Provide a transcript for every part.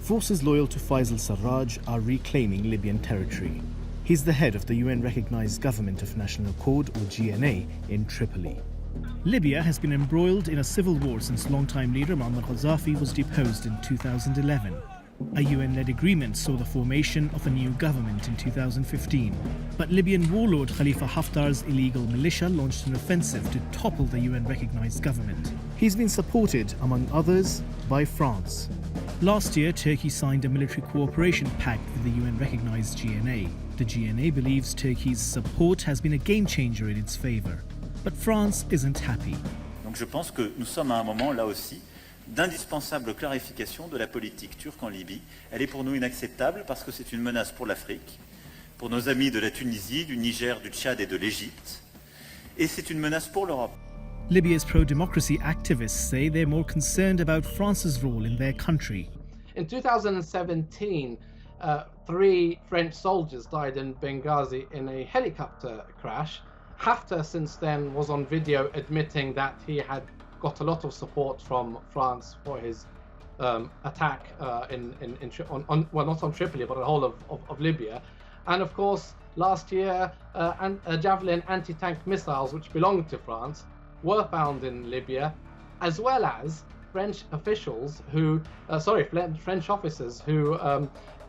Forces loyal to Al-sarraj are reclaiming Libyan territory. He's the head of the UN-recognized Government of National Accord, or GNA, in Tripoli. Libya has been embroiled in a civil war since longtime leader Muammar Gaddafi was deposed in 2011. A UN-led agreement saw the formation of a new government in 2015. But Libyan warlord Khalifa Haftar's illegal militia launched an offensive to topple the UN-recognized government. He's been supported, among others, by France. Last year, Turkey signed a military cooperation pact with the UN-recognized GNA. The GNA believes Turkey's support has been a game-changer in its favor. But France isn't happy. Donc je pense que nous sommes à un moment, là aussi, d'indispensable clarification de la politique turque en Libye. Elle est pour nous inacceptable parce que c'est une menace pour l'Afrique, pour nos amis de la Tunisie, du Niger, du Tchad et de l'Égypte. Et c'est une menace pour l'Europe. Libya's pro-democracy activists say they're more concerned about France's role in their country. In 2017, 3 French soldiers died in Benghazi in a helicopter crash. Haftar since then was on video admitting that he had got a lot of support from France for his attack well, not on Tripoli, but the whole of Libya. And of course, last year, Javelin anti-tank missiles, which belonged to France, were found in Libya, as well as French officials who, French officers who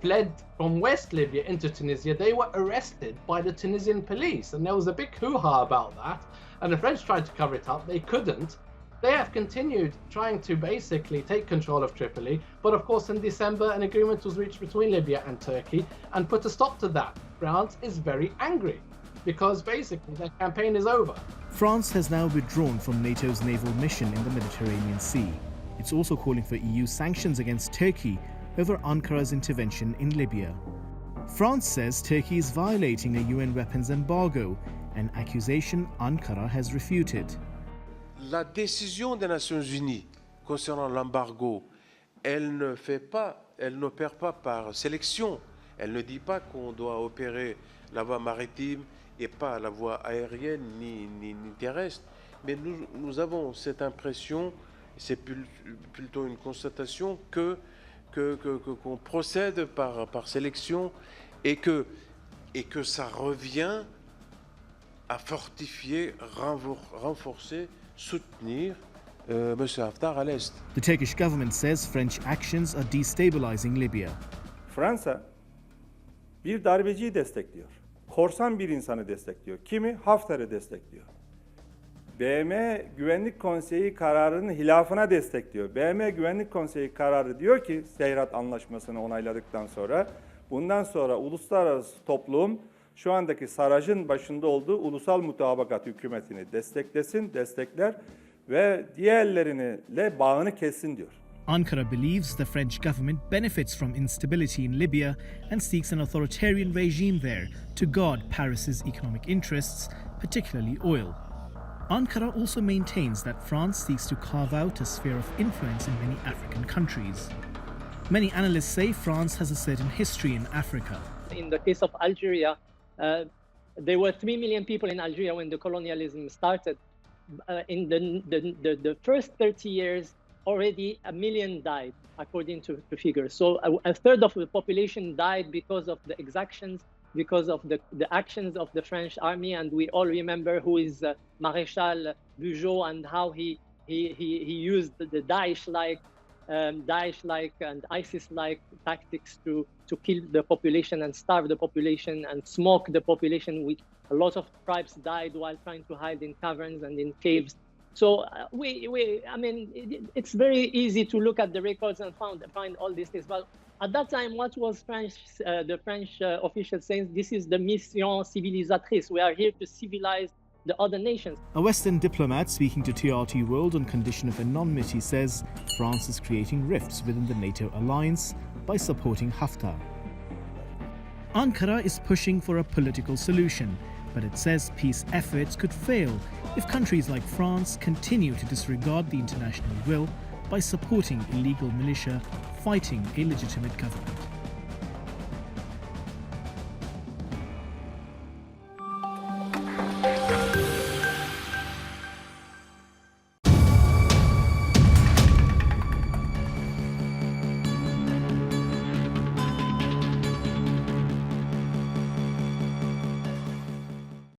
fled from West Libya into Tunisia. They were arrested by the Tunisian police, and there was a big hoo-ha about that. And the French tried to cover it up. They couldn't. They have continued trying to basically take control of Tripoli, but of course in December an agreement was reached between Libya and Turkey and put a stop to that. France is very angry because basically their campaign is over. France has now withdrawn from NATO's naval mission in the Mediterranean Sea. It's also calling for EU sanctions against Turkey over Ankara's intervention in Libya. France says Turkey is violating a UN weapons embargo, an accusation Ankara has refuted. La décision des Nations Unies concernant l'embargo, elle n'opère pas par sélection. Elle ne dit pas qu'on doit opérer la voie maritime et pas la voie aérienne ni terrestre. Mais nous avons cette impression, c'est plutôt une constatation, qu'on procède par sélection et que ça revient à fortifier, renforcer, soutenir M. Haftar à l'Est. The Turkish government says French actions are destabilising Libya. Fransa bir darbeciyi destekliyor. Korsan bir insanı destekliyor. Kimi? Haftar'ı destekliyor. BM Güvenlik Konseyi kararının hilafına destekliyor. BM Güvenlik Konseyi kararı diyor ki Seyrat Anlaşması'nı onayladıktan sonra bundan sonra uluslararası toplum şu andaki Sarraj'ın başında olduğu ulusal mutabakat hükümetini destekler ve diğerleriyle bağını kessin diyor. Ankara believes the French government benefits from instability in Libya and seeks an authoritarian regime there to guard Paris's economic interests, particularly oil. Ankara also maintains that France seeks to carve out a sphere of influence in many African countries. Many analysts say France has a certain history in Africa. In the case of Algeria, there were 3 million people in Algeria when the colonialism started. In the first 30 years, already 1 million died, according to figures. So a third of the population died because of the exactions, because of the actions of the French army. And we all remember who is Maréchal Bugeaud and how he used the Daesh-like and ISIS-like tactics to kill the population and starve the population and smoke the population, which a lot of tribes died while trying to hide in caverns and in caves. So it's very easy to look at the records and find all these things. But at that time, what was the French officials saying? This is the mission civilisatrice. We are here to civilize the other nations. A Western diplomat speaking to TRT World on condition of anonymity says France is creating rifts within the NATO alliance by supporting Haftar. Ankara is pushing for a political solution, but it says peace efforts could fail if countries like France continue to disregard the international will by supporting illegal militia fighting a legitimate government.